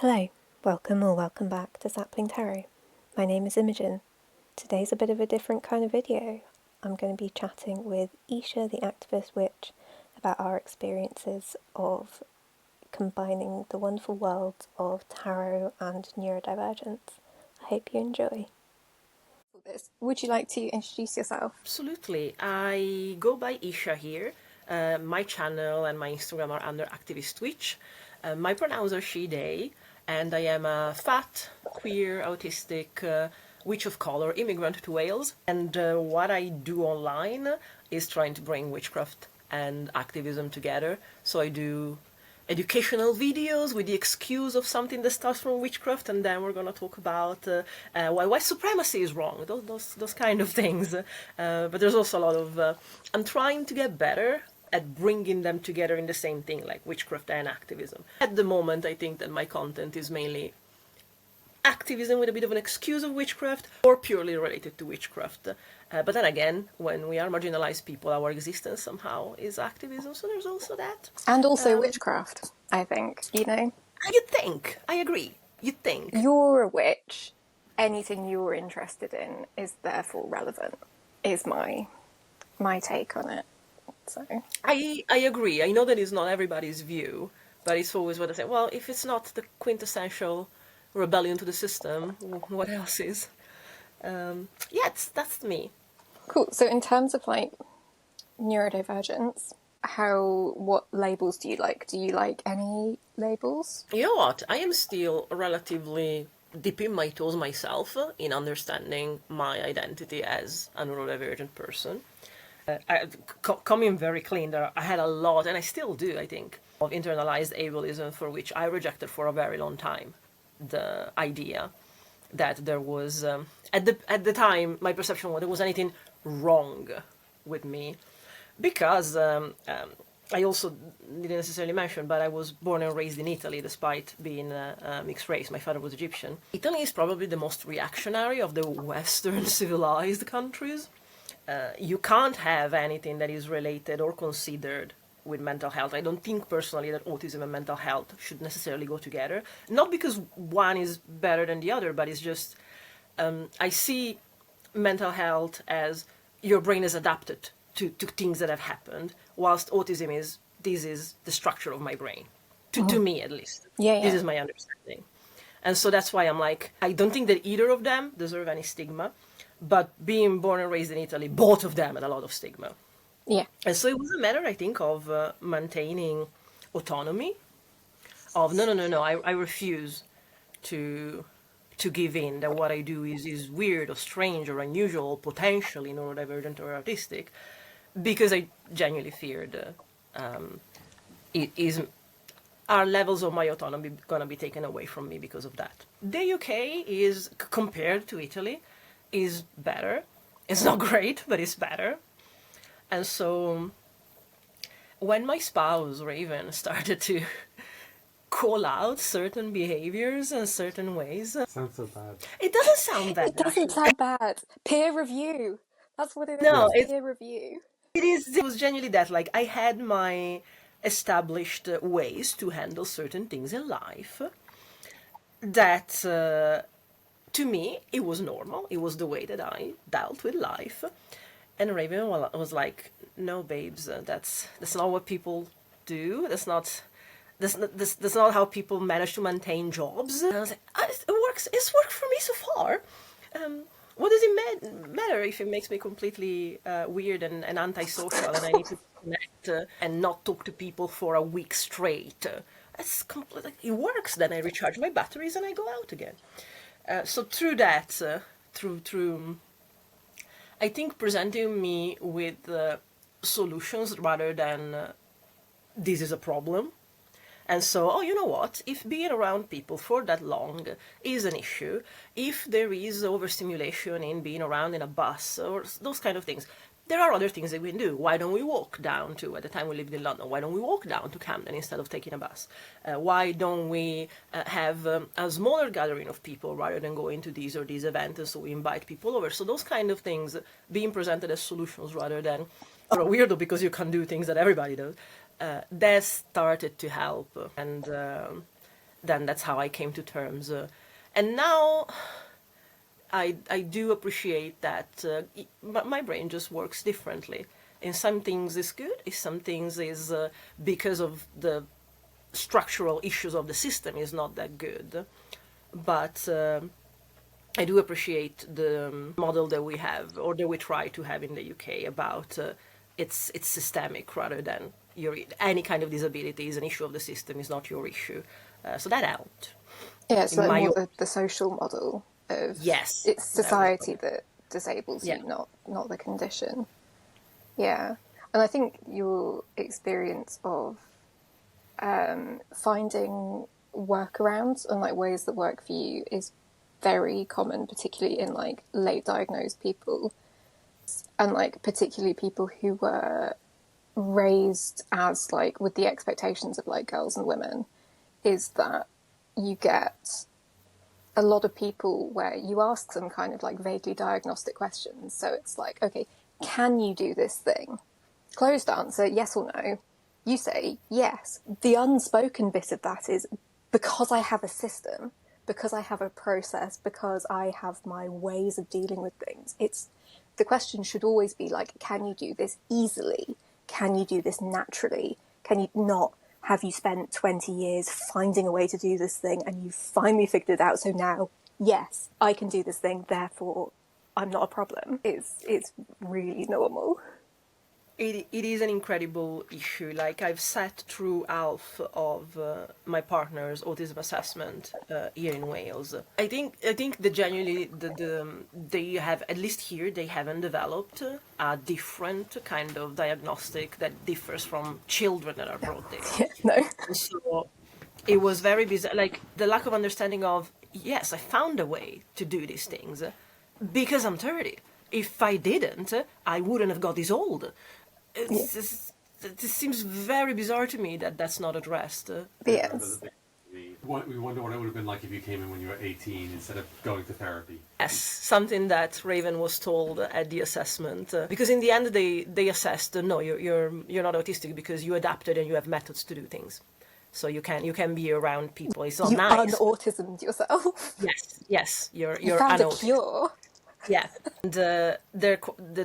Hello, welcome or welcome back to Sapling Tarot. My name is Imogen. Today's a bit of a different kind of video. I'm going to be chatting with Ysha the Activist Witch about our experiences of combining the wonderful worlds of tarot and neurodivergence. I hope you enjoy. Would you like to introduce yourself? Absolutely. I go by Ysha here. My channel and my Instagram are under Activist Witch. My pronouns are she, they, and I am a fat, queer, autistic witch of color immigrant to Wales. And what I do online is trying to bring witchcraft and activism together. So I do educational videos with the excuse of something that starts from witchcraft, and then we're going to talk about why white supremacy is wrong, those kind of things. But there's also a lot of I'm trying to get better at bringing them together in the same thing, like witchcraft and activism. At the moment, I think that my content is mainly activism with a bit of an excuse of witchcraft, or purely related to witchcraft. But then again, when we are marginalized people, our existence somehow is activism, so there's also that. And also witchcraft, I think, You'd think. I agree. You'd think. You're a witch. Anything you're interested in is therefore relevant, is my take on it. So I agree. I know that it's not everybody's view, but it's always what I say. Well, if it's not the quintessential rebellion to the system, what else is? That's me. Cool. So in terms of like neurodivergence, what labels do you like? Do you like any labels? You know what? I am still relatively dipping my toes myself in understanding my identity as a neurodivergent person. Coming very clean there, I had a lot, and I still do, I think, of internalized ableism for which I rejected for a very long time. The idea that there was, at the time, my perception was there was anything wrong with me, because I also didn't necessarily mention, but I was born and raised in Italy, despite being a mixed race. My father was Egyptian. Italy is probably the most reactionary of the Western civilized countries. You can't have anything that is related or considered with mental health. I don't think personally that autism and mental health should necessarily go together. Not because one is better than the other, but it's just, I see mental health as your brain is adapted to things that have happened, whilst autism is the structure of my brain, to me at least. This is my understanding. And so that's why I'm like, I don't think that either of them deserve any stigma, but being born and raised in Italy, both of them had a lot of stigma. Yeah. And so it was a matter, I think, of maintaining autonomy, of no, I refuse to give in, that what I do is weird or strange or unusual or potentially neurodivergent or autistic, because I genuinely feared our levels of my autonomy going to be taken away from me because of that. The UK is, compared to Italy, is better. It's not great, but it's better. And so when my spouse, Raven, started to call out certain behaviors and certain ways... Sounds so bad. It doesn't sound bad. It doesn't sound bad. Peer review. That's what it is. No, it's peer review. It was genuinely that. Like, I had my established ways to handle certain things in life that, to me, it was normal. It was the way that I dealt with life. And Raven was like, no, babes, that's not what people do. That's not how people manage to maintain jobs. And I was like, it's worked for me so far. What does it matter if it makes me completely weird and antisocial, and I need to connect and not talk to people for a week straight? That's completely, it works. Then I recharge my batteries and I go out again. So through that, through I think presenting me with solutions rather than this is a problem. And so, you know what, if being around people for that long is an issue, if there is overstimulation in being around in a bus or those kind of things, there are other things that we can do. Why don't we walk down to, at the time we lived in London, why don't we walk down to Camden instead of taking a bus? Why don't we have a smaller gathering of people rather than going to these or these events, and so we invite people over? So those kind of things being presented as solutions rather than, you're a weirdo because you can do things that everybody does, that started to help. And then that's how I came to terms. And now I do appreciate that my brain just works differently. In some things is good, in some things is because of the structural issues of the system is not that good. But I do appreciate the model that we have, or that we try to have in the UK, about it's systemic rather than any kind of disability is an issue of the system, is not your issue. So that helped. Yeah, it's In like my more the social model of Yes, it's that was society that disables yeah. you, not the condition. Yeah. And I think your experience of finding workarounds and like ways that work for you is very common, particularly in like late diagnosed people, and like particularly people who were raised as like with the expectations of like girls and women, is that you get a lot of people where you ask them kind of like vaguely diagnostic questions. So it's like, okay, can you do this thing? Closed answer, yes or no. You say yes. The unspoken bit of that is because I have a system, because I have a process, because I have my ways of dealing with things. It's the question should always be like, can you do this easily? Can you do this naturally? Can you not have you spent 20 years finding a way to do this thing and you finally figured it out? So now, yes, I can do this thing, therefore I'm not a problem. It's really normal. It is an incredible issue. Like, I've sat through half of my partner's autism assessment here in Wales. I think that genuinely they have, at least here, they haven't developed a different kind of diagnostic that differs from children that are brought there. Yeah, no. So it was very bizarre, like the lack of understanding of, yes, I found a way to do these things because I'm 30. If I didn't, I wouldn't have got this old. Yeah. It's just, it just seems very bizarre to me that that's not addressed. But yes. We wonder what it would have been like if you came in when you were 18 instead of going to therapy. Yes, something that Raven was told at the assessment, because in the end they assessed, no, you're not autistic because you adapted and you have methods to do things, so you can be around people. It's not You nice. un-autismed yourself. Yes, you're You found a unautistic. cure. Yeah, and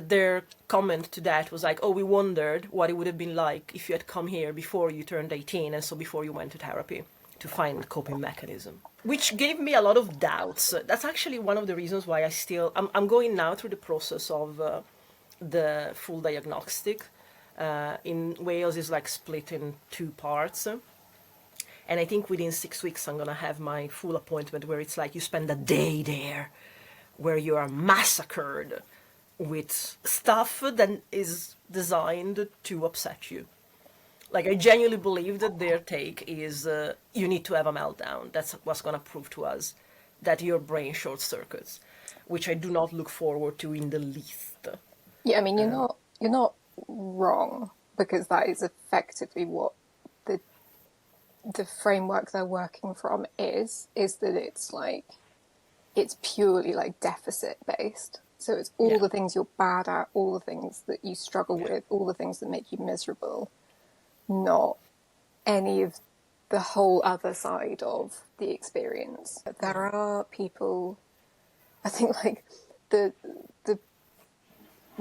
their comment to that was like, oh, we wondered what it would have been like if you had come here before you turned 18, and so before you went to therapy to find coping mechanism, which gave me a lot of doubts. That's actually one of the reasons why I'm going now through the process of the full diagnostic. In Wales is like split in two parts. And I think within 6 weeks I'm gonna have my full appointment where it's like you spend a day there where you are massacred with stuff that is designed to upset you. Like, I genuinely believe that their take is you need to have a meltdown. That's what's going to prove to us that your brain short circuits, which I do not look forward to in the least. Yeah, I mean, you're not wrong, because that is effectively what the framework they're working from is that it's purely like deficit based. So it's all the things you're bad at, all the things that you struggle with, all the things that make you miserable, not any of the whole other side of the experience. There are people, I think, like the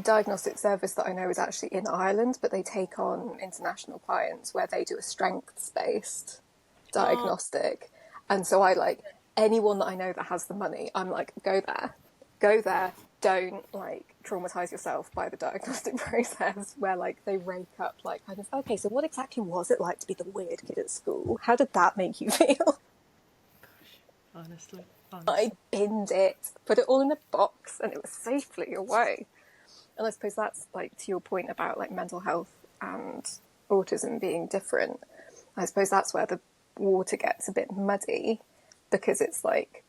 diagnostic service that I know is actually in Ireland, but they take on international clients where they do a strengths-based diagnostic. And so I like anyone that I know that has the money, I'm like, go there. Don't like traumatize yourself by the diagnostic process where like they rake up like kind of, okay, so what exactly was it like to be the weird kid at school? How did that make you feel? Honestly. I binned it, put it all in a box, and it was safely away. And I suppose that's like to your point about like mental health and autism being different. I suppose that's where the water gets a bit muddy, because it's like,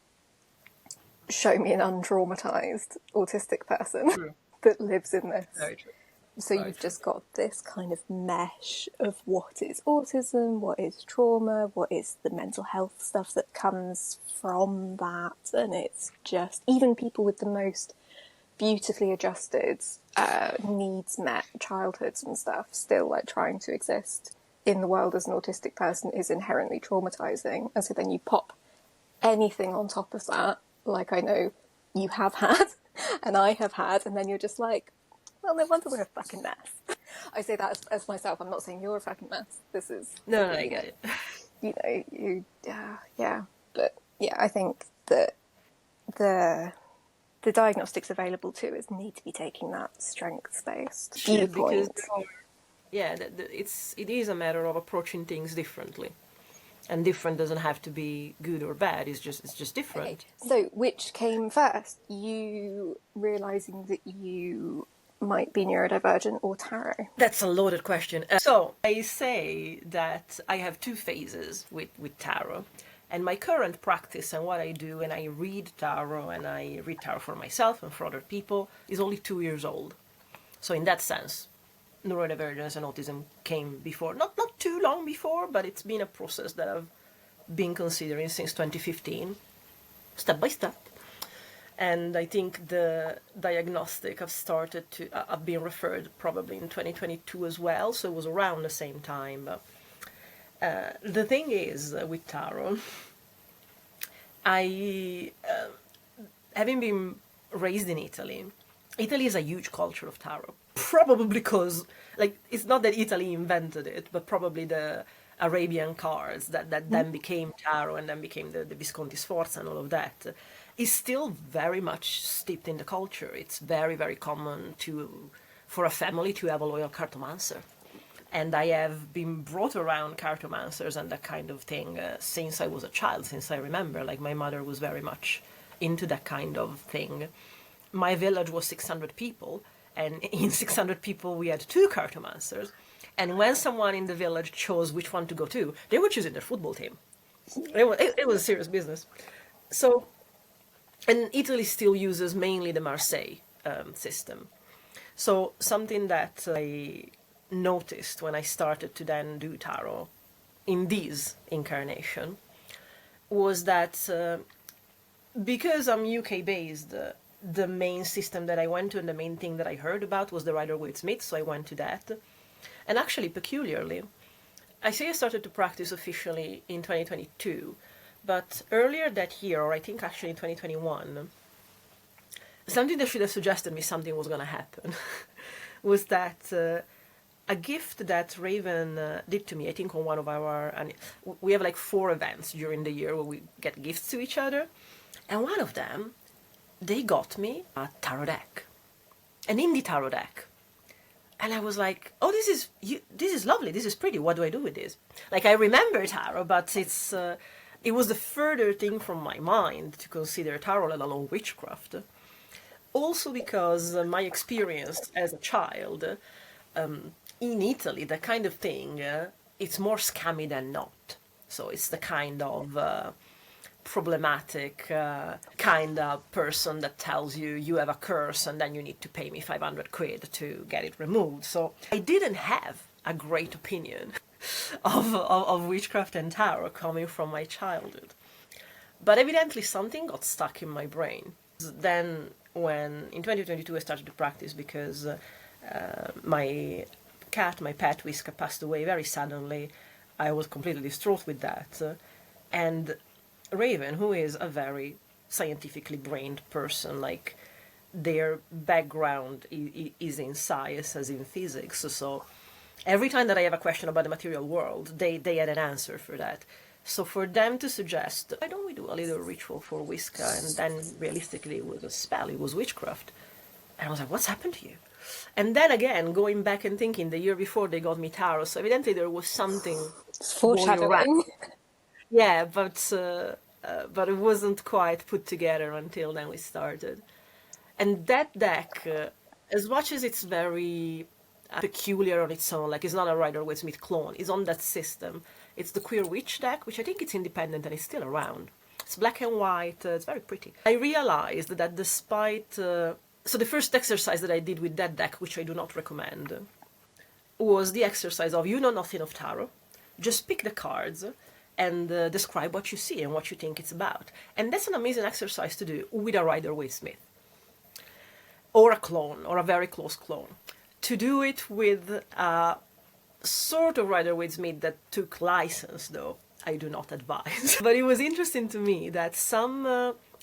show me an untraumatized autistic person that lives in this. Very true. So you've just got this kind of mesh of what is autism, what is trauma, what is the mental health stuff that comes from that. And it's just, even people with the most beautifully adjusted needs met childhoods and stuff still like trying to exist in the world as an autistic person is inherently traumatizing. And so then you pop anything on top of that, like I know you have had and I have had, and then you're just like, well, no wonder we're a fucking mess. I say that as myself. I'm not saying you're a fucking mess. This is, No, I get it. Yeah. But yeah, I think that the diagnostics available to us need to be taking that strengths-based viewpoint. Because it is a matter of approaching things differently, and different doesn't have to be good or bad. It's just different. Okay. So, which came first? You realizing that you might be neurodivergent or tarot? That's a loaded question. So I say that I have two phases with tarot. And my current practice and what I do, and I read tarot, and I read tarot for myself and for other people, is only 2 years old. So in that sense, neurodivergence and autism came before. Not too long before, but it's been a process that I've been considering since 2015, step by step. And I think the diagnostic I've been referred probably in 2022 as well, so it was around the same time. But the thing is, with tarot, having been raised in Italy is a huge culture of tarot. Probably because, like, it's not that Italy invented it, but probably the Arabian cards that then became tarot and then became the Visconti Sforza and all of that, is still very much steeped in the culture. It's very, very common for a family to have a loyal cartomancer. And I have been brought around cartomancers and that kind of thing since I was a child, since I remember. Like, my mother was very much into that kind of thing. My village was 600 people, and in 600 people we had 2 cartomancers. And when someone in the village chose which one to go to, they were choosing their football team. It was serious business. So, and Italy still uses mainly the Marseille system. So something that I noticed when I started to then do tarot in this incarnation was that because I'm UK based, the main system that I went to and the main thing that I heard about was the Rider-Waite-Smith, so I went to that. And actually, peculiarly, I say I started to practice officially in 2022, but earlier that year, or I think actually in 2021, something that should have suggested me something was going to happen was that a gift that Raven did to me, I think on one of our, and we have like 4 events during the year where we get gifts to each other, and one of them, they got me a tarot deck, an indie tarot deck. And I was like, oh, this is lovely, this is pretty, what do I do with this? Like, I remember tarot, but it was the further thing from my mind to consider tarot, let alone witchcraft. Also because my experience as a child, in Italy, that kind of thing, it's more scammy than not. So it's the kind of problematic kind of person that tells you have a curse and then you need to pay me 500 quid to get it removed. So I didn't have a great opinion of witchcraft and tarot coming from my childhood. But evidently something got stuck in my brain. Then when in 2022 I started to practice because my cat, my pet Whisker, passed away very suddenly. I was completely distraught with that. And Raven, who is a very scientifically brained person, like, their background is in science as in physics, so every time that I have a question about the material world, they had an answer for that. So for them to suggest, why don't we do a little ritual for Whisker, and then realistically it was a spell, it was witchcraft. And I was like, what's happened to you? And then again, going back and thinking, the year before they got me tarot, so evidently there was something Foreshadowing. Yeah, but it wasn't quite put together until then we started. And that deck, as much as it's very peculiar on its own, like it's not a Rider-Waite-Smith clone, it's on that system. It's the Queer Witch deck, which I think it's independent and it's still around. It's black and white, it's very pretty. I realized that despite... so the first exercise that I did with that deck, which I do not recommend, was the exercise of, you know nothing of tarot, just pick the cards and describe what you see and what you think it's about. And that's an amazing exercise to do with a Rider-Waite-Smith. Or a clone, or a very close clone. To do it with a sort of Rider-Waite-Smith that took license, though I do not advise. But it was interesting to me that some,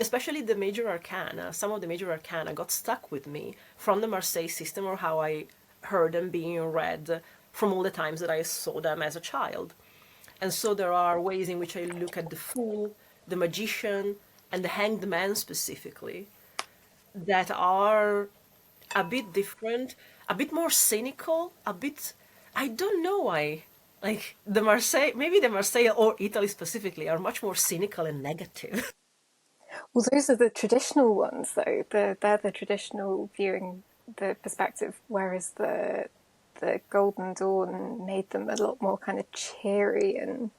especially the major arcana, some of the major arcana got stuck with me from the Marseille system, or how I heard them being read from all the times that I saw them as a child. And so there are ways in which I look at the Fool, the Magician, and the Hanged Man specifically, that are a bit different, a bit more cynical, a bit, I don't know why. Like the Marseille, maybe the Marseille or Italy specifically are much more cynical and negative. Well, those are the traditional ones, though. They're the traditional viewing the perspective, whereas the Golden Dawn made them a lot more kind of cheery and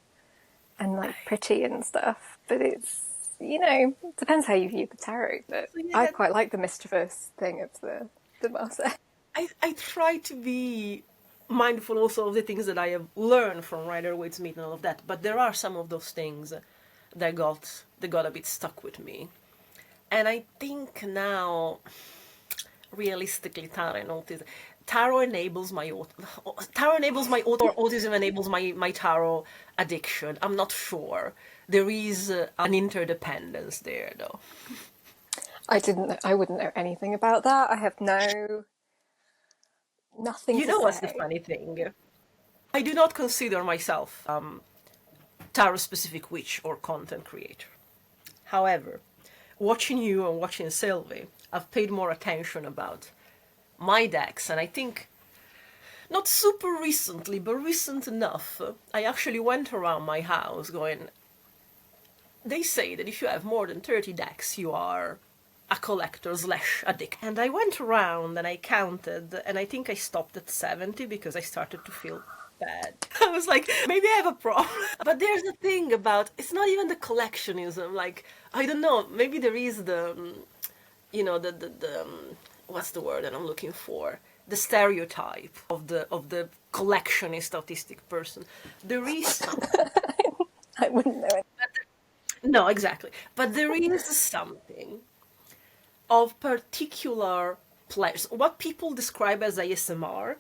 like pretty and stuff. But it's, you know, depends how you view the tarot. But So yeah, I quite like the mischievous thing of the Marseille. I try to be mindful also of the things that I have learned from Rider-Waite-Smith and all of that, but there are some of those things that got a bit stuck with me. And I think now, realistically, tarot enables my or autism enables my tarot addiction. I'm not sure. There is an interdependence there, though. I wouldn't know anything about that. I have nothing You to know what's the say. funny thing? I do not consider myself tarot-specific witch or content creator. However, watching you and watching Sylvie, I've paid more attention about my decks, and I think not super recently, but recent enough, I actually went around my house going, they say that if you have more than 30 decks, you are a collector / addict. And I went around and I counted, and I think I stopped at 70 because I started to feel bad. I was like, maybe I have a problem. But there's the thing about, it's not even the collectionism. Like, I don't know, maybe there is the, you know, the what's the word that I'm looking for? The stereotype of the collectionist autistic person. There is something. I wouldn't know it. No, exactly. But there is something of particular pleasure. What people describe as ASMR,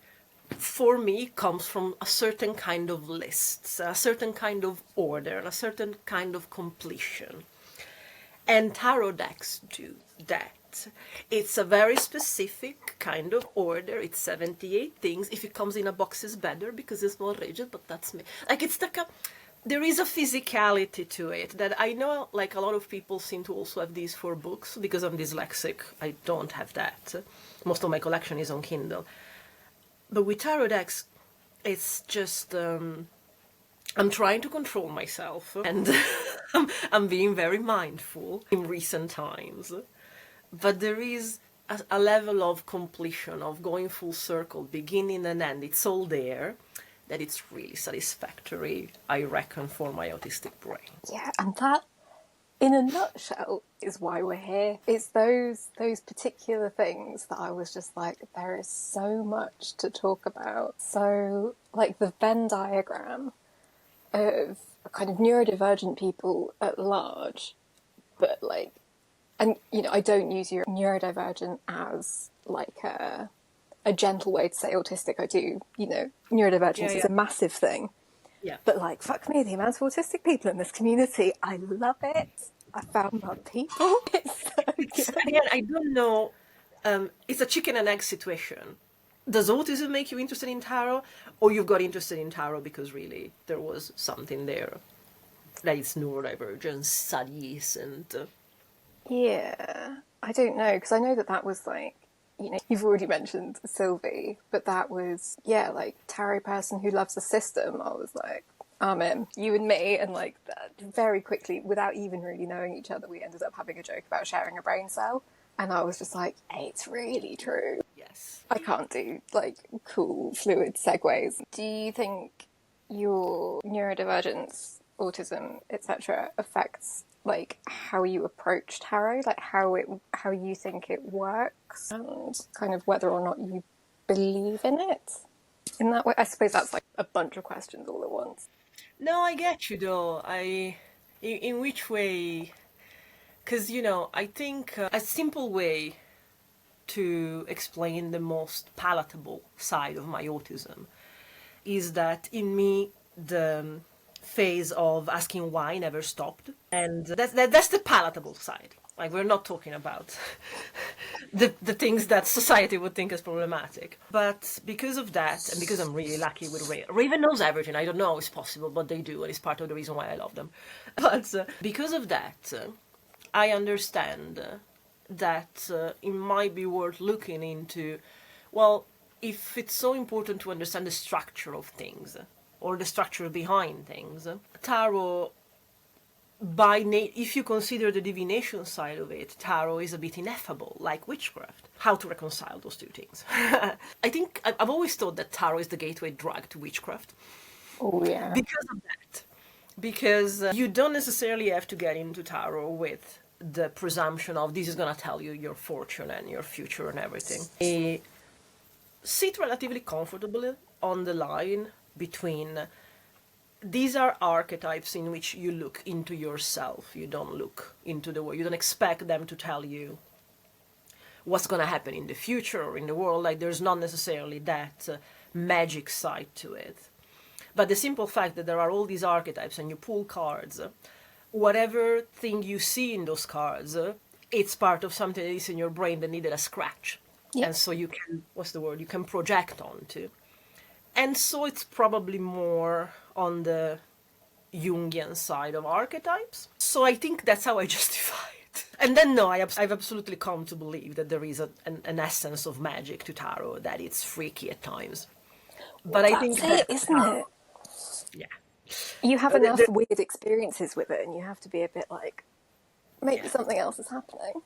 for me, comes from a certain kind of lists, a certain kind of order, and a certain kind of completion. And tarot decks do that. It's a very specific kind of order. It's 78 things. If it comes in a box, it's better because it's more rigid, but that's me. Like, it's like there is a physicality to it that I know, like, a lot of people seem to also have these for books. Because I'm dyslexic, I don't have that. Most of my collection is on Kindle. But with tarot decks, it's just, I'm trying to control myself, and I'm being very mindful in recent times. But there is a level of completion, of going full circle, beginning and end. It's all there, that it's really satisfactory, I reckon, for my autistic brain. Yeah, and that, in a nutshell, is why we're here. It's those particular things that I was just like, there is so much to talk about. So, like the Venn diagram of kind of neurodivergent people at large, but like, and you know, I don't use your neurodivergent as like a gentle way to say autistic. I do, you know, neurodivergence is a massive thing. Yeah. But like, fuck me, the amount of autistic people in this community, I love it. I found my people. It's so good. Again, I don't know. It's a chicken and egg situation. Does autism make you interested in tarot, or you've got interested in tarot because really there was something there, that it's neurodivergence studies and. Yeah, I don't know, because I know that was like, you know, you've already mentioned Sylvie, but that was, yeah, like tarot person who loves the system. I was like, I'm in, you and me, and like that, very quickly, without even really knowing each other, we ended up having a joke about sharing a brain cell, and I was just like, it's really true. Yes. I can't do like cool fluid segues. Do you think your neurodivergence, autism, etc., affects like how you approach tarot, like how you think it works, and kind of whether or not you believe in it in that way? I suppose that's like a bunch of questions all at once. No, I get you though. In which way? Because, you know, I think a simple way to explain the most palatable side of my autism is that in me, the phase of asking why never stopped. And that's the palatable side. Like, we're not talking about the things that society would think is problematic. But because of that, and because I'm really lucky with Raven, Raven knows everything. I don't know how it's possible, but they do, and it's part of the reason why I love them. But because of that, I understand that it might be worth looking into, well, if it's so important to understand the structure of things, or the structure behind things, tarot, if you consider the divination side of it, tarot is a bit ineffable, like witchcraft. How to reconcile those two things? I think I've always thought that tarot is the gateway drug to witchcraft. Oh, yeah. Because of that. Because you don't necessarily have to get into tarot with the presumption of this is going to tell you your fortune and your future and everything. I sit relatively comfortably on the line between these are archetypes in which you look into yourself. You don't look into the world. You don't expect them to tell you what's going to happen in the future or in the world. Like, there's not necessarily that magic side to it. But the simple fact that there are all these archetypes and you pull cards, whatever thing you see in those cards, it's part of something that is in your brain that needed a scratch. Yeah. And so you can, you can project onto. And so it's probably more on the Jungian side of archetypes. So I think that's how I justify it. And then, no, I've absolutely come to believe that there is an essence of magic to tarot, that it's freaky at times. But well, I think that's it, isn't it? Yeah. You have enough weird experiences with it, and you have to be a bit like, maybe something else is happening.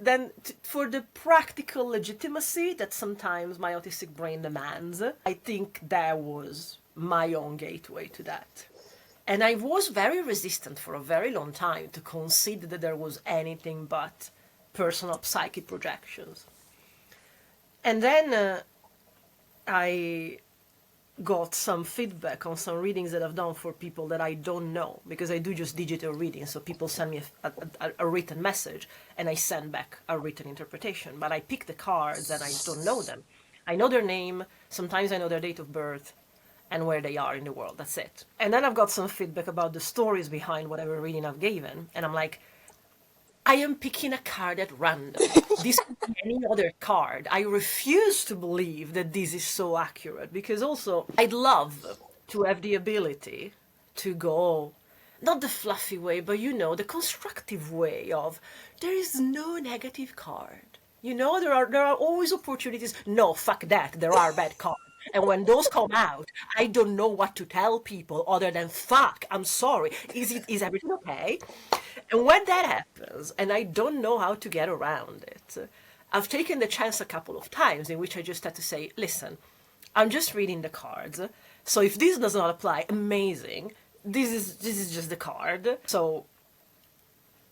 Then for the practical legitimacy that sometimes my autistic brain demands, I think that was my own gateway to that. And I was very resistant for a very long time to concede that there was anything but personal psychic projections. And then I got some feedback on some readings that I've done for people that I don't know, because I do just digital readings, so people send me a written message and I send back a written interpretation, but I pick the cards and I don't know them. I know their name, sometimes I know their date of birth and where they are in the world, that's it. And then I've got some feedback about the stories behind whatever reading I've given, and I'm like, I am picking a card at random. This could be any other card. I refuse to believe that this is so accurate, because also I'd love to have the ability to go, not the fluffy way, but the constructive way of, there is no negative card. There are always opportunities. No, fuck that. There are bad cards. And when those come out, I don't know what to tell people other than, fuck, I'm sorry. Is everything okay? And when that happens, and I don't know how to get around it, I've taken the chance a couple of times in which I just had to say, listen, I'm just reading the cards. So if this does not apply, amazing. This is just the card. So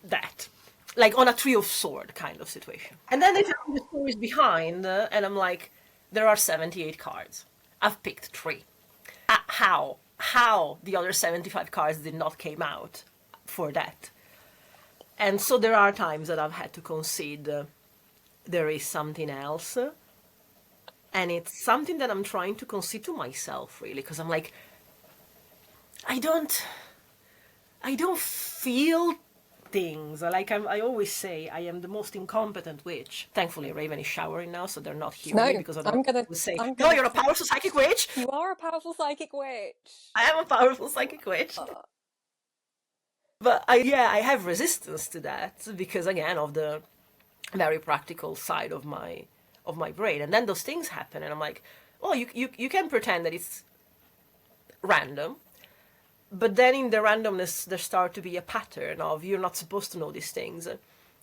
that. Like on a Tree of Sword kind of situation. And then they tell me the stories behind, and I'm like, there are 78 cards. I've picked 3. How the other 75 cards did not came out for that. And so there are times that I've had to concede there is something else. And it's something that I'm trying to concede to myself, really, because I'm like, I don't feel things. Like I always say, I am the most incompetent witch. Thankfully, Raven is showering now, so they're not hearing me, because I'm gonna say, no, you're a powerful psychic witch. You are a powerful psychic witch. I am a powerful psychic witch. But I have resistance to that because, again, of the very practical side of my brain. And then those things happen, and I'm like, oh, you can pretend that it's random. But then in the randomness, there starts to be a pattern of you're not supposed to know these things,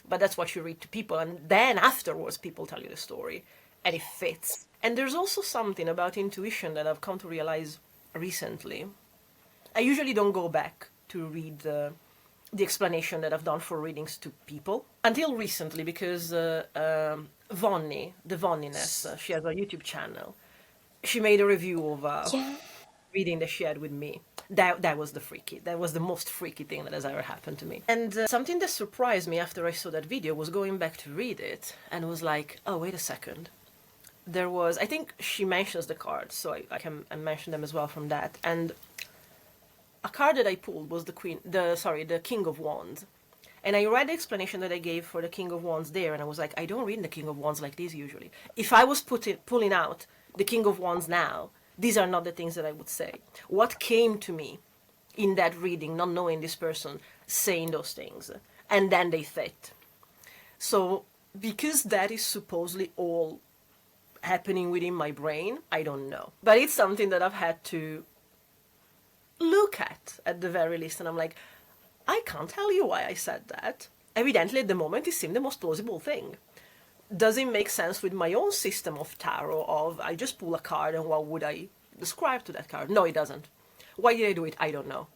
but that's what you read to people. And then afterwards, people tell you the story, and it fits. And there's also something about intuition that I've come to realize recently. I usually don't go back to read the explanation that I've done for readings to people until recently, because Vonnie, the Vonniness, she has a YouTube channel. She made a review of reading that she had with me. That was the most freaky thing that has ever happened to me. And something that surprised me after I saw that video was going back to read it and was like, oh, wait a second. there was, I think she mentions the cards, so I can mention them as well from that. And a card that I pulled was the King of Wands. And I read the explanation that I gave for the King of Wands there, and I was like, I don't read the King of Wands like this usually. If I was pulling out the King of Wands now, these are not the things that I would say. What came to me in that reading, not knowing this person saying those things, and then they fit. So, because that is supposedly all happening within my brain, I don't know. But it's something that I've had to look at the very least, and I'm like, I can't tell you why I said that. Evidently, at the moment, it seemed the most plausible thing. Does it make sense with my own system of tarot of I just pull a card and what would I describe to that card? No, it doesn't. Why did I do it? I don't know.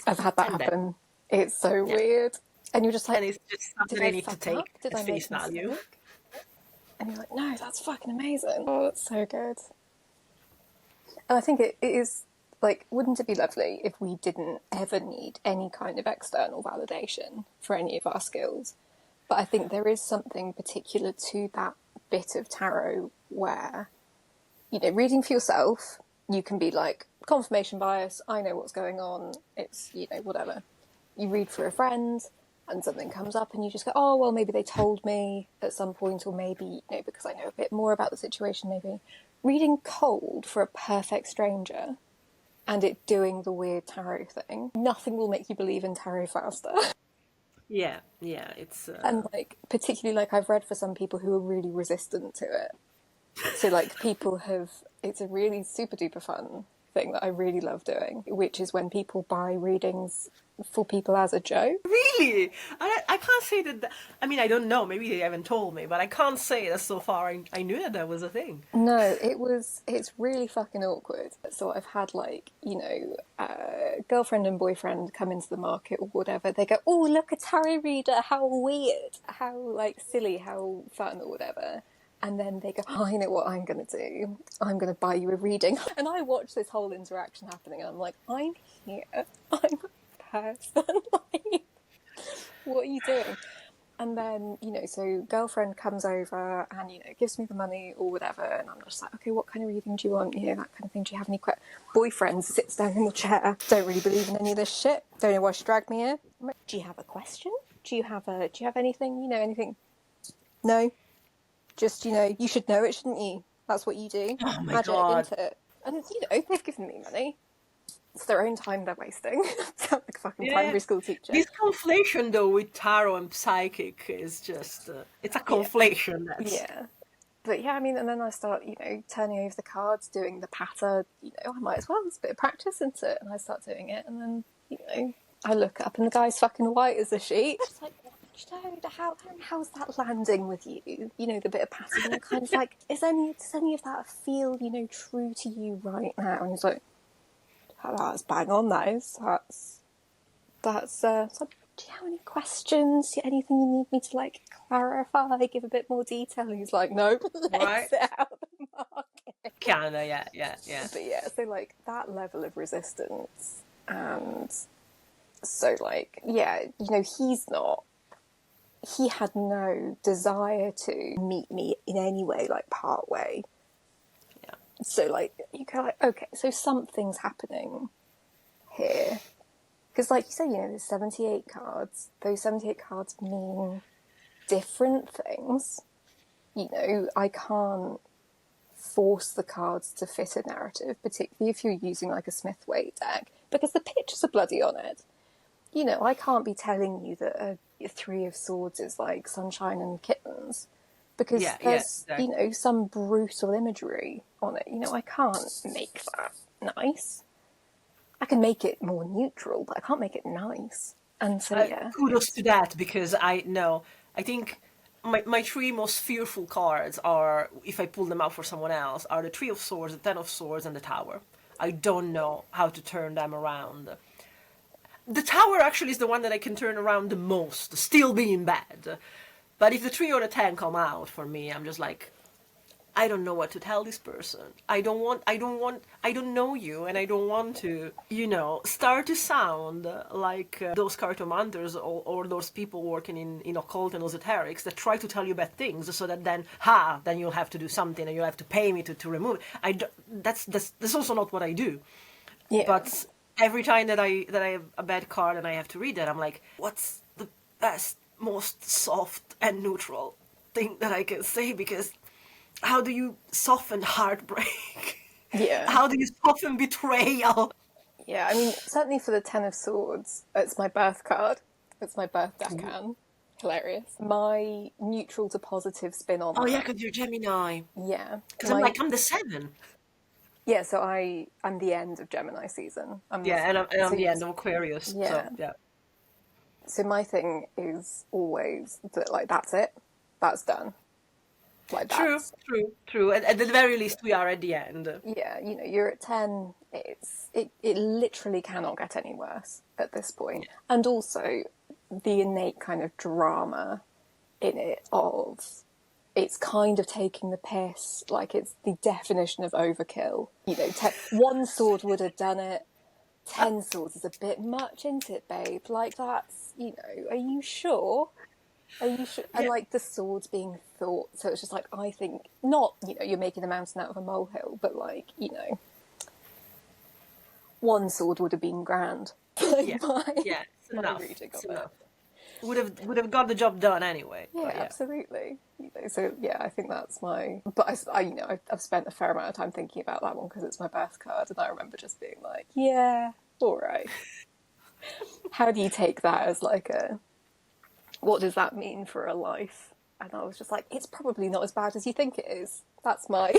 I've had that happen. It's so weird. And you're just like, and it's just something I need to take at face value. And you're like, no, that's fucking amazing. Oh, that's so good. And I think it is, like, wouldn't it be lovely if we didn't ever need any kind of external validation for any of our skills? But I think there is something particular to that bit of tarot where, you know, reading for yourself, you can be like, confirmation bias, I know what's going on, it's, you know, whatever. You read for a friend and something comes up and you just go, oh, well, maybe they told me at some point, or maybe, you know, because I know a bit more about the situation, maybe. Reading cold for a perfect stranger and it doing the weird tarot thing, nothing will make you believe in tarot faster. Yeah, it's... And, like, particularly, like, I've read for some people who are really resistant to it. So, like, people have... It's a really super-duper fun thing that I really love doing, which is when people buy readings for people as a joke. Really? I can't say that... I mean, I don't know. Maybe they haven't told me, but I can't say that so far I knew that was a thing. No, it's really fucking awkward. So I've had, like, you know, girlfriend and boyfriend come into the market or whatever. They go, oh, look, a tarot reader. How weird. How, like, silly. How fun or whatever. And then they go, oh, I know what I'm going to do. I'm going to buy you a reading. And I watch this whole interaction happening and I'm like, I'm here. I'm a person. Like, what are you doing? And then, you know, so girlfriend comes over and, you know, gives me the money or whatever. And I'm just like, okay, what kind of reading do you want? You know, that kind of thing. Do you have any boyfriend sits down in the chair. Don't really believe in any of this shit. Don't know why she dragged me here. I'm like, do you have a question? Do you have anything? You know, anything? No. Just, you know, you should know it, shouldn't you? That's what you do. Oh my Magic God. into it. And, you know, they've given me money. It's their own time they're wasting. Sound like a fucking primary school teacher. This conflation, though, with tarot and psychic is just... it's a conflation. Yeah. But, yeah, I mean, and then I start, you know, turning over the cards, doing the patter. You know, I might as well. There's a bit of practice into it. And I start doing it. And then, you know, I look up and the guy's fucking white as a sheet. It's like, how's that landing with you? You know, the bit of pattern. And I'm kind of like, does any of that feel, you know, true to you right now? And he's like, that's bang on, those. That's. So, do you have any questions? Anything you need me to, like, clarify? Give a bit more detail? And he's like, nope. Right. Exit out of the market. Kinda, yeah. But yeah, so, like, that level of resistance, and so, like, yeah, you know, he had no desire to meet me in any way, like, part way. Yeah. So, like, you go, like, okay, so something's happening here. Because, like you say, you know, there's 78 cards. Those 78 cards mean different things. You know, I can't force the cards to fit a narrative, particularly if you're using, like, a Smith-Waite deck, because the pictures are bloody on it. You know, I can't be telling you that a Three of Swords is like sunshine and kittens, because there's, exactly, you know, some brutal imagery on it. You know, I can't make that nice. I can make it more neutral, but I can't make it nice. And so, yeah. Kudos to that, because I think my three most fearful cards are, if I pull them out for someone else, are the Three of Swords, the Ten of Swords, and the Tower. I don't know how to turn them around. The Tower actually is the one that I can turn around the most, still being bad. But if the 3 or the 10 come out for me, I'm just like, I don't know what to tell this person. I don't know you, and I don't want to, start to sound like those cartomancers or those people working in occult and esoterics that try to tell you bad things so that then you'll have to do something and you'll have to pay me to remove it. That's also not what I do. Yeah. But every time that I have a bad card and I have to read that, I'm like, what's the best, most soft and neutral thing that I can say? Because how do you soften heartbreak? Yeah. How do you soften betrayal? Yeah, I mean, certainly for the Ten of Swords, it's my birth card. It's my birth decan. Hilarious. My neutral to positive spin on Oh that. yeah, because you're Gemini. Yeah. Because I'm the 7. Yeah, so I'm the end of Gemini season. I'm the end of Aquarius. Yeah. So, yeah. So my thing is always that, like, that's it. That's done. Like, that's... True. At the very least, we are at the end. Yeah, you're at 10. It literally cannot get any worse at this point. Yeah. And also the innate kind of drama in it of it's kind of taking the piss, like it's the definition of overkill. One sword would have done it. 10 swords is a bit much, isn't it, babe? Like, that's, are you sure? Are you sure? Yeah. And like the swords being thought, so it's just like, I think not, you're making a mountain out of a molehill, but like, one sword would have been grand. Like my reading of it. Would have got the job done anyway. Yeah, absolutely. So yeah, I think that's my. But I've spent a fair amount of time thinking about that one because it's my birth card, and I remember just being like, yeah, all right. How do you take that as like what does that mean for a life? And I was just like, it's probably not as bad as you think it is. That's my.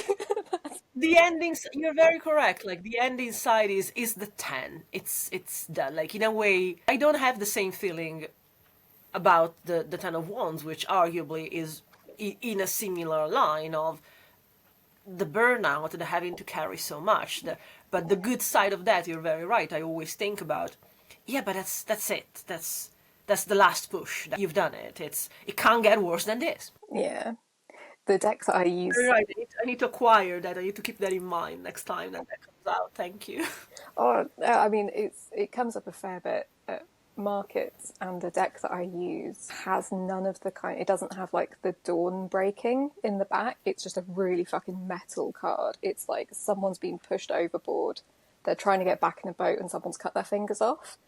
The ending, you're very correct. Like the ending side is the 10. It's done. Like in a way, I don't have the same feeling about the 10 of Wands, which arguably is in a similar line of the burnout and having to carry so much. But the good side of that, you're very right. I always think about, yeah, but that's it. That's the last push. You've done it. It can't get worse than this. Yeah. The deck that I use... Right, I need to acquire that. I need to keep that in mind next time that comes out. Thank you. Oh, I mean, it comes up a fair bit at markets, and the deck that I use has none of the kind... It doesn't have, like, the dawn breaking in the back. It's just a really fucking metal card. It's like someone's been pushed overboard. They're trying to get back in a boat and someone's cut their fingers off.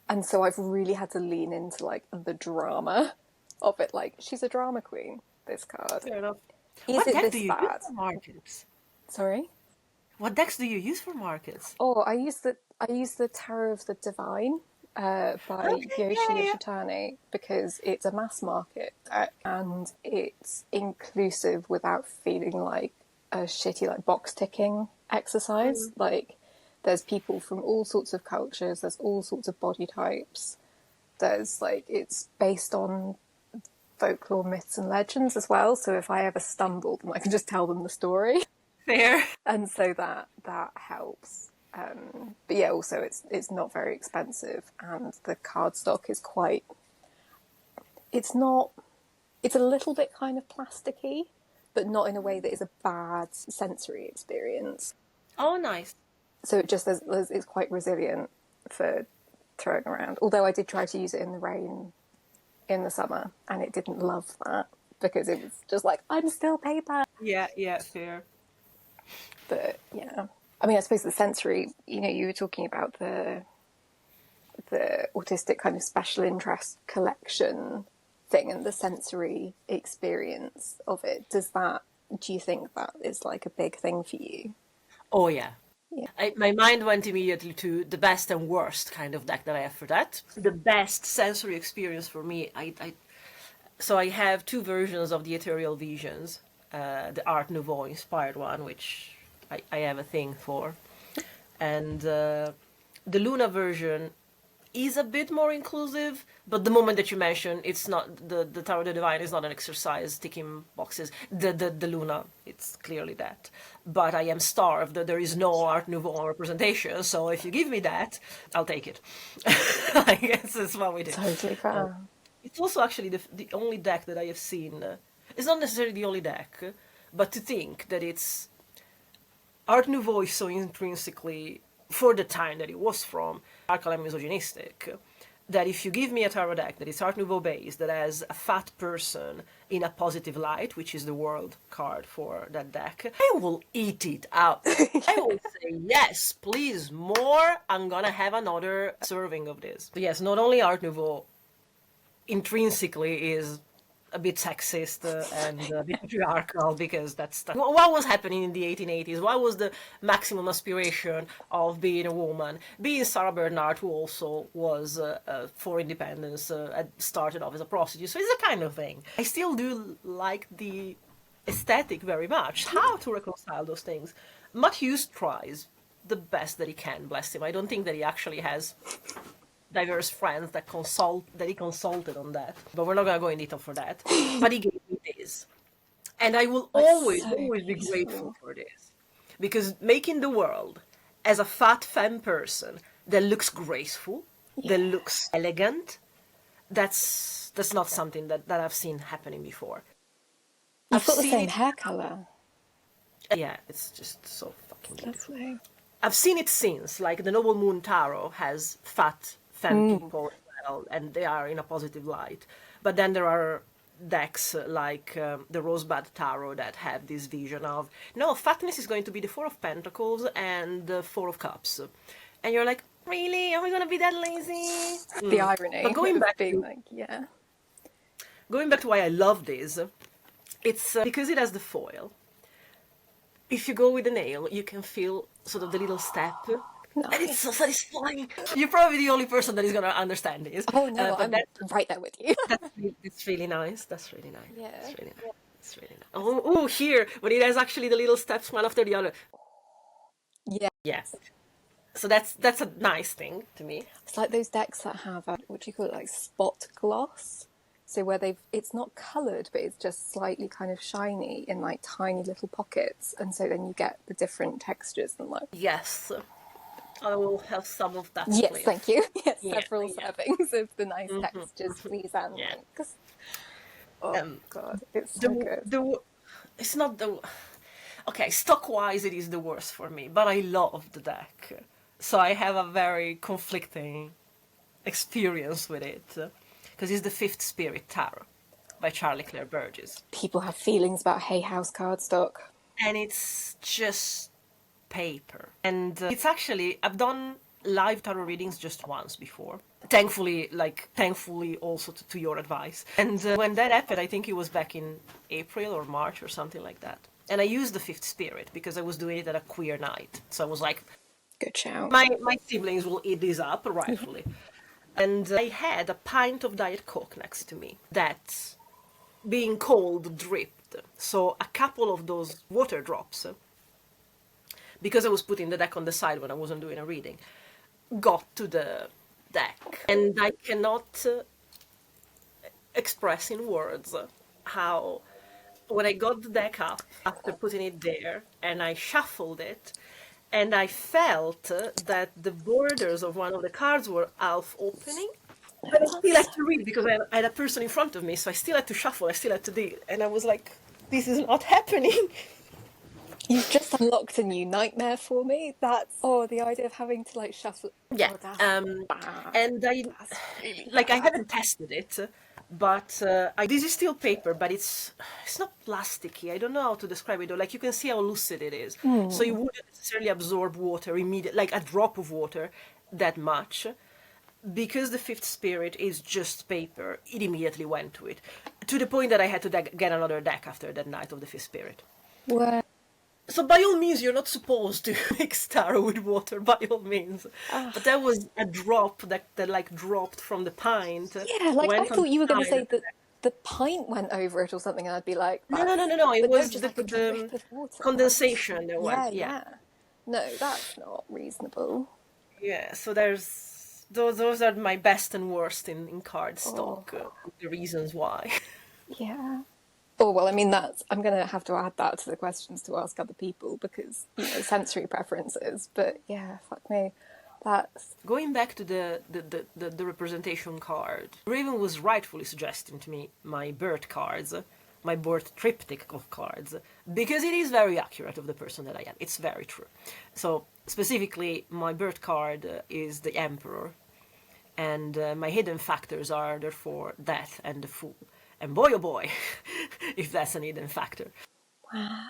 And so I've really had to lean into, like, the drama of it. Like, she's a drama queen. This card. Fair enough. What deck do you use for markets? Sorry? What decks do you use for markets? Oh, I use the Tarot of the Divine by Ysha the because it's a mass market deck and it's inclusive without feeling like a shitty like box ticking exercise. Like there's people from all sorts of cultures, there's all sorts of body types. There's like it's based on folklore, myths and legends as well, so if I ever stumble then I can just tell them the story. Fair. And so that helps. But yeah, also it's not very expensive and the cardstock is quite... It's a little bit kind of plasticky, but not in a way that is a bad sensory experience. Oh, nice. So it just it's quite resilient for throwing around. Although I did try to use it in the rain in the summer and it didn't love that because it was just like, I'm still paper. Yeah, fair. But yeah, I mean, I suppose the sensory, you were talking about the autistic kind of special interest collection thing and the sensory experience of it. Do you think that is like a big thing for you? Oh yeah. Yeah. My mind went immediately to the best and worst kind of deck that I have for that. The best sensory experience for me, so I have two versions of the Ethereal Visions, the Art Nouveau inspired one, which I have a thing for. And the Luna version is a bit more inclusive, but the moment that you mention it's not the Tarot of the Divine is not an exercise ticking boxes. The Luna, it's clearly that. But I am starved. There is no Art Nouveau representation, so if you give me that, I'll take it. I guess that's what we do. Totally fair. It's also actually the only deck that I have seen. It's not necessarily the only deck, But to think that it's Art Nouveau is so intrinsically, for the time that it was from, archaic and misogynistic, that if you give me a tarot deck that is Art Nouveau based, that has a fat person in a positive light, which is the world card for that deck, I will eat it up. I will say, yes, please, more. I'm gonna have another serving of this. So yes, not only Art Nouveau intrinsically is a bit sexist and a bit patriarchal, because that's what was happening in the 1880s. What was the maximum aspiration of being a woman? Being Sarah Bernhardt, who also was for independence, started off as a prostitute. So it's a kind of thing. I still do like the aesthetic very much. How to reconcile those things? Matt Hughes tries the best that he can, bless him. I don't think that he actually has diverse friends that he consulted on that, but we're not going to go in detail for that. But he gave me this, and I will always be grateful for this, because making the world as a fat femme person that looks graceful, that looks elegant, that's not something that I've seen happening before. I've got the same hair color. Yeah, it's just so fucking beautiful. Lovely. I've seen it since, like the Noble Moon Tarot has fat femme people as well, and they are in a positive light. But then there are decks like the Rosebud Tarot that have this vision of, no, fatness is going to be the Four of Pentacles and the Four of Cups. And you're like, really? Are we going to be that lazy? The irony. But going back being to, like, yeah. Going back to why I love this, it's because it has the foil. If you go with the nail, you can feel sort of the little step. Nice. And it's so satisfying. You're probably the only person that is going to understand this. Oh, no, I'm right there with you. It's really nice. That's really nice. Yeah. It's really nice. It's really nice. Oh, here, when it has actually the little steps one after the other. Yeah. Yeah. So that's a nice thing to me. It's like those decks that have, what do you call it, like spot gloss? So where it's not coloured, but it's just slightly kind of shiny in like tiny little pockets. And so then you get the different textures and like... Yes. I will have some of that, yes, please. thank you. Yes, Yeah, several servings of the nice textures, please, and Yeah. links. Oh, God, it's so good. It's not the... Okay, stock-wise it is the worst for me, but I love the deck. So I have a very conflicting experience with it. Because it's the Fifth Spirit Tarot by Charlie Claire Burgess. People have feelings about Hay House cardstock. And it's just paper. And it's actually, I've done live tarot readings just once before. Thankfully also to your advice. And when that happened, I think it was back in April or March or something like that. And I used the Fifth Spirit because I was doing it at a queer night. So I was like, good shout. My siblings will eat this up, rightfully. And I had a pint of Diet Coke next to me that, being cold, dripped. So a couple of those water drops, because I was putting the deck on the side when I wasn't doing a reading, got to the deck. And I cannot express in words how, when I got the deck up, after putting it there, and I shuffled it, and I felt that the borders of one of the cards were half opening. But I still had to read because I had a person in front of me, so I still had to shuffle, I still had to do it. And I was like, this is not happening. You've just unlocked a new nightmare for me. The idea of having to like shuffle. Yeah. Oh, and I, really like, I haven't tested it, but this is still paper, but it's not plasticky. I don't know how to describe it, though. Like, you can see how lucid it is. So you wouldn't necessarily absorb water immediately, like a drop of water, that much. Because the Fifth Spirit is just paper, it immediately went to it. To the point that I had to get another deck after that night of the Fifth Spirit. What? So by all means, you're not supposed to mix tarot with water, by all means. But that was a drop that like dropped from the pint. Yeah, like I thought you were going to say that the pint went over it or something, and I'd be like, no. It was just the, like a drip of water. condensation that went. Yeah. No, that's not reasonable. Yeah, so there's those are my best and worst in cardstock. The reasons why. Yeah. Oh, well, I mean, I'm going to have to add that to the questions to ask other people because, sensory preferences. But yeah, fuck me. That's... Going back to the representation card, Raven was rightfully suggesting to me my birth cards my birth triptych of cards, because it is very accurate of the person that I am. It's very true. So specifically, my birth card is the Emperor, and my hidden factors are therefore Death and the Fool. And boy, oh boy, if that's an hidden factor. Wow.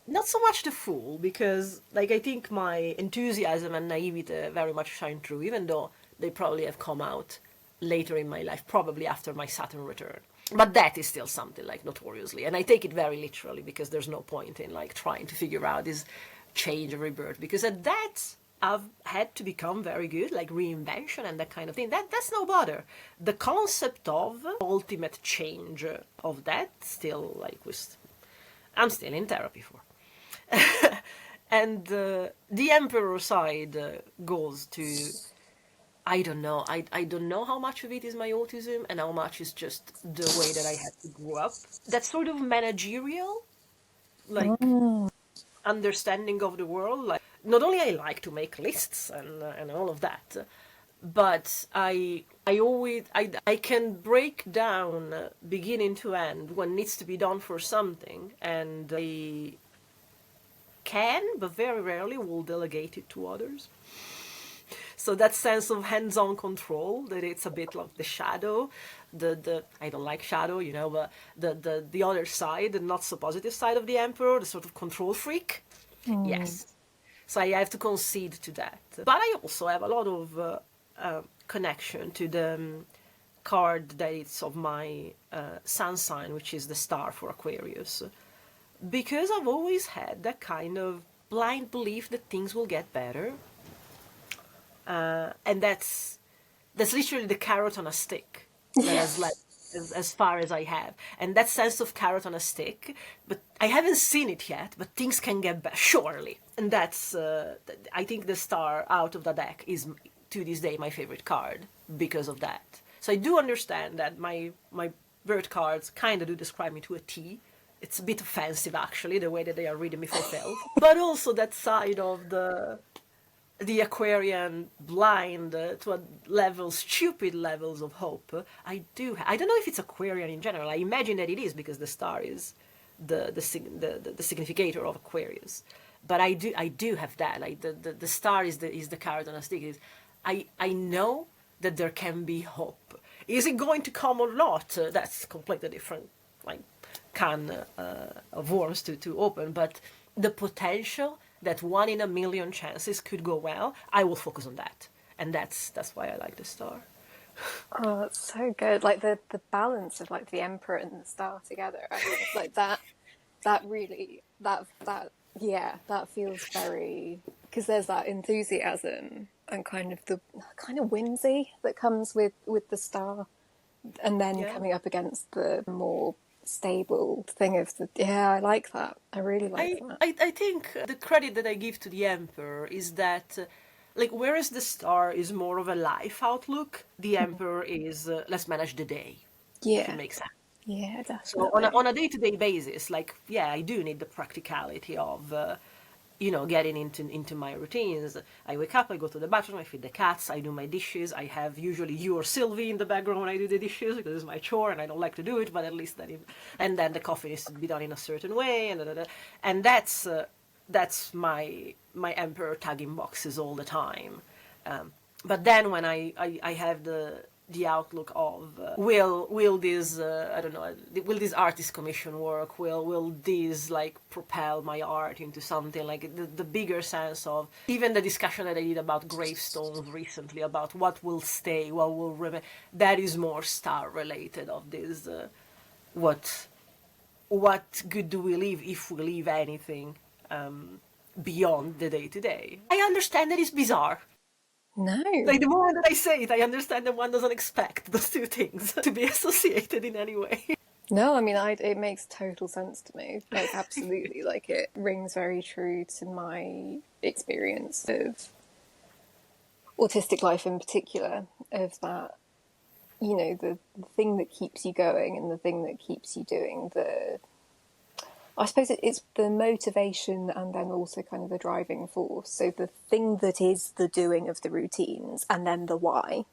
Not so much the Fool, because like I think my enthusiasm and naivety very much shine through, even though they probably have come out later in my life, probably after my Saturn return. But that is still something like notoriously, and I take it very literally, because there's no point in like trying to figure out this change or rebirth, because at that I've had to become very good, like reinvention and that kind of thing. That's no bother. The concept of ultimate change of that still like I'm still in therapy for. And the Emperor side goes to, I don't know. I don't know how much of it is my autism and how much is just the way that I had to grow up. That sort of managerial, like, understanding of the world. Like, not only I like to make lists and all of that, but I can break down beginning to end what needs to be done for something, and I can, but very rarely will delegate it to others. So that sense of hands-on control, that it's a bit like the shadow, the I don't like shadow, but the other side, the not so positive side of the Emperor, the sort of control freak. Yes. So I have to concede to that. But I also have a lot of connection to the card that it's of my sun sign, which is the star for Aquarius. Because I've always had that kind of blind belief that things will get better. And that's literally the carrot on a stick that has led as far as I have. And that sense of carrot on a stick, but I haven't seen it yet, but things can get better, surely. And that's, I think the star out of the deck is, to this day, my favorite card because of that. So I do understand that my bird cards kind of do describe me to a T. It's a bit offensive, actually, the way that they are reading me fulfilled. But also that side of the Aquarian blind to a level, stupid levels of hope. I don't know if it's Aquarian in general. I imagine that it is, because the star is the significator of Aquarius. But I do have that. Like the star is the carrot on a stick. I know that there can be hope. Is it going to come or not? That's completely different. Like can of worms to open, but the potential that 1 in a million chances could go well, I will focus on that, and that's why I like the star. Oh, that's so good. Like the balance of like the Emperor and the star together. I think like that really that feels very, because there's that enthusiasm and kind of whimsy that comes with the star, and then coming up against the more stable thing of I like that. I really like that. I think the credit that I give to the Emperor is that like, whereas the star is more of a life outlook, the Emperor is let's manage the day. If it makes sense. Yeah, definitely. So on a day-to-day basis, like, I do need the practicality of getting into my routines. I wake up, I go to the bathroom, I feed the cats, I do my dishes. I have usually you or Sylvie in the background when I do the dishes, because it's my chore and I don't like to do it, but at least and then the coffee needs to be done in a certain way, and that's my Emperor tagging boxes all the time. But then when I have the outlook of will this I don't know, will this artist commission work, will this like propel my art into something, like the bigger sense of even the discussion that I did about gravestones recently, about what will stay, what will remain, that is more star related, of this what good do we leave, if we leave anything beyond the day-to-day. I understand that it's bizarre. No. Like, the moment that I say it, I understand that one doesn't expect those two things to be associated in any way. No, I mean, it makes total sense to me. Like, absolutely. Like, it rings very true to my experience of autistic life in particular, of that, the thing that keeps you going and the thing that keeps you doing I suppose it's the motivation and then also kind of the driving force. So the thing that is the doing of the routines, and then the why.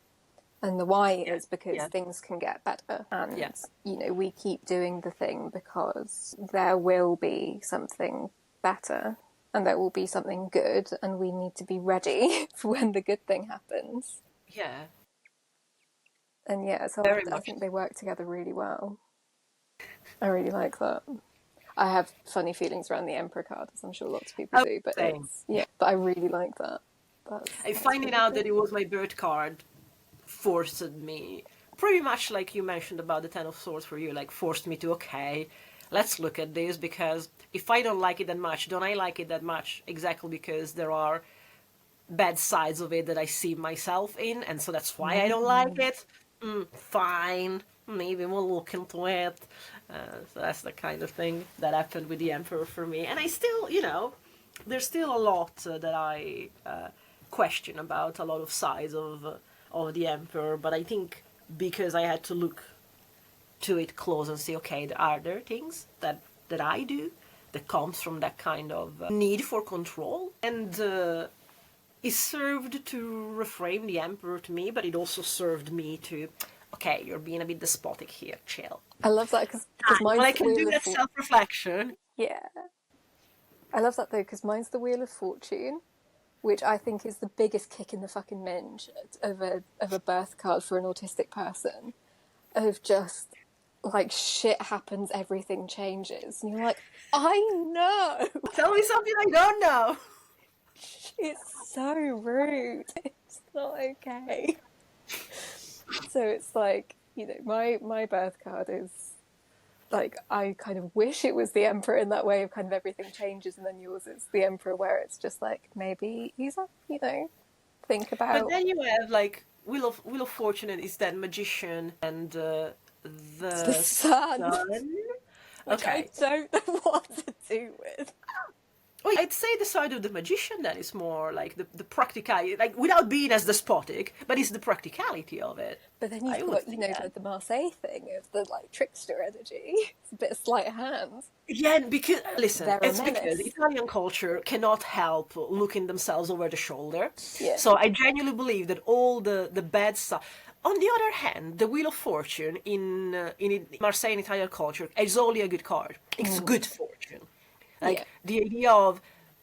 And the why is because Yeah. things can get better. And, Yeah. you know, we keep doing the thing because there will be something better and there will be something good, and we need to be ready for when the good thing happens. Yeah. And yeah, so Very I much. think they work together really well. I really like that. I have funny feelings around the Emperor card, as I'm sure lots of people Oh, do, but same. but I really like that. I That's finding really out cool. that it was my birth card forced me, pretty much like you mentioned about the Ten of Swords for you, like forced me to, okay, let's look at this, because if I don't like it that much, don't I like it that much exactly because there are bad sides of it that I see myself in, and so that's why I don't like it? Fine, maybe we'll look into it. So that's the kind of thing that happened with the Emperor for me. And I still, there's still a lot that I question about a lot of sides of the Emperor, but I think because I had to look to it close and say, okay, are there things that I do that comes from that kind of need for control? And it served to reframe the Emperor to me, but it also served me to, okay, you're being a bit despotic here, chill. I love that because Well, mine's I the can do Wheel of that Fortune. self-reflection. Yeah, I love that though because mine's the Wheel of Fortune, which I think is the biggest kick in the fucking minge of a birth card for an autistic person. Of just like shit happens, everything changes, and you're like, I know. Tell me something I don't know. It's so rude. It's not okay. So it's like, you know, my birth card is like, I kind of wish it was the Emperor in that way of kind of everything changes, and then yours is the Emperor where it's just like maybe he's up, you know, think But about then you have like Wheel of Fortune is that magician and the the sun, sun. which I Okay. don't know what to do with. Well, I'd say the side of the magician then is more like the practicality, like without being as despotic, but it's the practicality of it. But then I you've would got, you say know, that. the Marseille thing of the like trickster energy. It's a bit of sleight of hand. Yeah, because listen, They're a it's because menace. Italian culture cannot help looking themselves over the shoulder. Yeah. So I genuinely believe that all the bad stuff. On the other hand, the Wheel of Fortune in Marseille Italian culture is only a good card. It's good fortune. Yeah. Like the idea of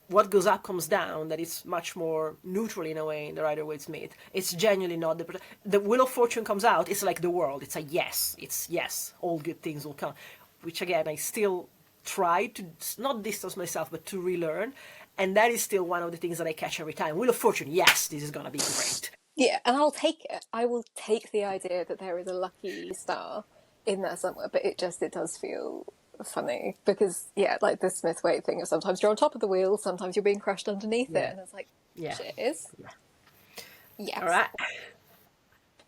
what goes up comes down, that it's much more neutral in a way in the Rider Waite Smith. It's genuinely not the Wheel of Fortune comes out. It's like the world. It's a yes. It's yes. All good things will come. Which again, I still try to not distance myself, but to relearn. And that is still one of the things that I catch every time. Wheel of Fortune. Yes, this is gonna be great. Yeah. And I'll take it. I will take the idea that there is a lucky star in there somewhere, but it does feel funny because, yeah, like the Smith Waite thing of sometimes you're on top of the wheel, sometimes you're being crushed underneath it. Yeah. And it's like, Yeah. cheers. All Yes. right.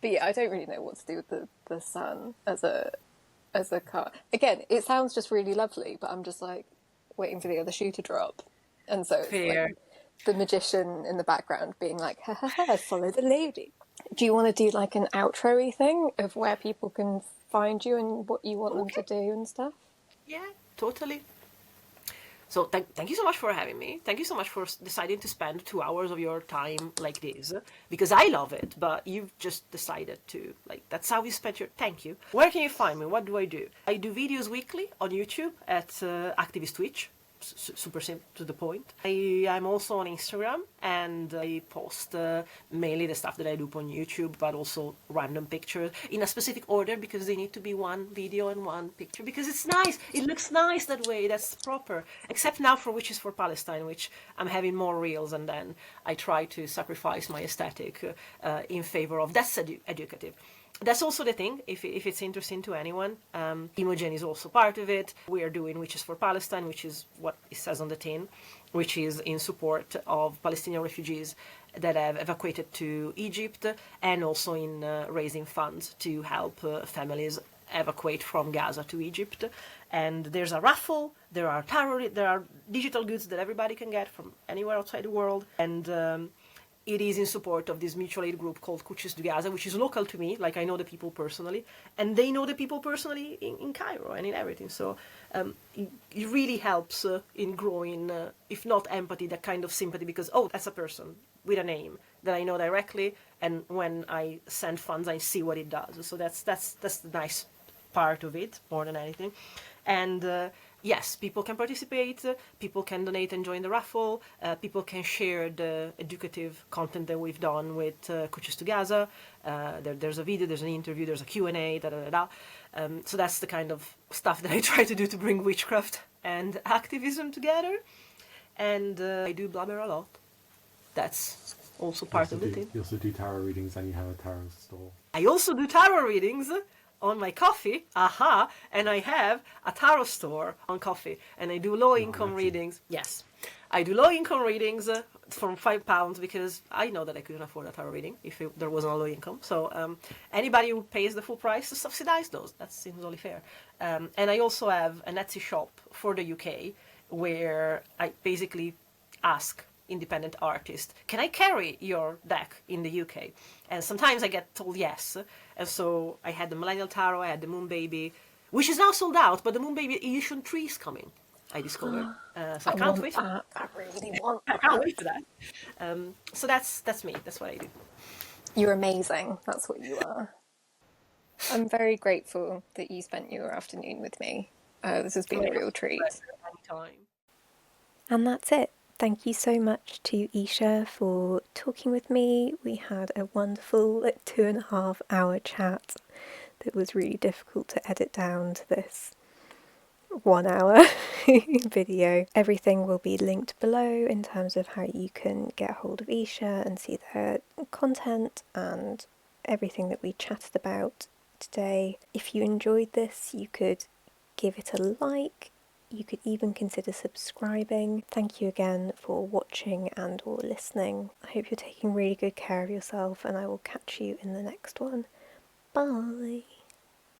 But yeah, I don't really know what to do with the sun as a card. Again, it sounds just really lovely, but I'm just like waiting for the other shoe to drop. And so it's Fair. like the magician in the background being like, ha ha ha, follow the lady. Do you want to do like an outro-y thing of where people can find you and what you want them to do and stuff? Yeah, totally. So thank you so much for having me. Thank you so much for deciding to spend 2 hours of your time like this, because I love it, but you've just decided to, like, that's how you spend your, thank you. Where can you find me? What do? I do videos weekly on YouTube at Activist Witch. Super simple to the point. I'm also on Instagram, and I post mainly the stuff that I do on YouTube, but also random pictures in a specific order because they need to be one video and one picture because it's nice. It looks nice that way. That's proper. Except now for Witches for Palestine, which I'm having more reels, and then I try to sacrifice my aesthetic in favor of that's educative. That's also the thing, if it's interesting to anyone. Imogen is also part of it. We are doing Witches for Palestine, which is what it says on the tin, which is in support of Palestinian refugees that have evacuated to Egypt, and also in raising funds to help families evacuate from Gaza to Egypt. And there's a raffle, there are tarot, there are digital goods that everybody can get from anywhere outside the world, and it is in support of this mutual aid group called Coaches to Gaza, which is local to me. Like, I know the people personally, and they know the people personally in Cairo and in everything. So it really helps in growing, if not empathy, that kind of sympathy, because, oh, that's a person with a name that I know directly, and when I send funds, I see what it does. So that's the nice part of it more than anything. And yes, people can participate, people can donate and join the raffle, people can share the educative content that we've done with Coaches to Gaza. There's a video, there's an interview, there's a Q&A, so that's the kind of stuff that I try to do to bring witchcraft and activism together. And I do blabber a lot. That's also part of the thing. You also do tarot readings, and you have a tarot store. I also do tarot readings on my Ko-fi, and I have a tarot store on Ko-fi, and I do low-income readings. Yes, I do low-income readings from £5 because I know that I couldn't afford a tarot reading if there wasn't a low income. So anybody who pays the full price to subsidize those, that seems only fair. And I also have an Etsy shop for the UK where I basically ask independent artist, can I carry your deck in the UK? And sometimes I get told yes. And so I had the Millennial Tarot, I had the Moon Baby, which is now sold out, but the Moon Baby edition 3 is coming, I discovered. So I can't wait. I really want I can't wait for that. So that's me. That's what I do. You're amazing. That's what you are. I'm very grateful that you spent your afternoon with me. This has been a real treat. Anytime. And that's it. Thank you so much to Ysha for talking with me. We had a wonderful 2.5 hour chat that was really difficult to edit down to this 1 hour video. Everything will be linked below in terms of how you can get hold of Ysha and see their content and everything that we chatted about today. If you enjoyed this, you could give it a like. You could even consider subscribing. Thank you again for watching and or listening. I hope you're taking really good care of yourself, and I will catch you in the next one. Bye.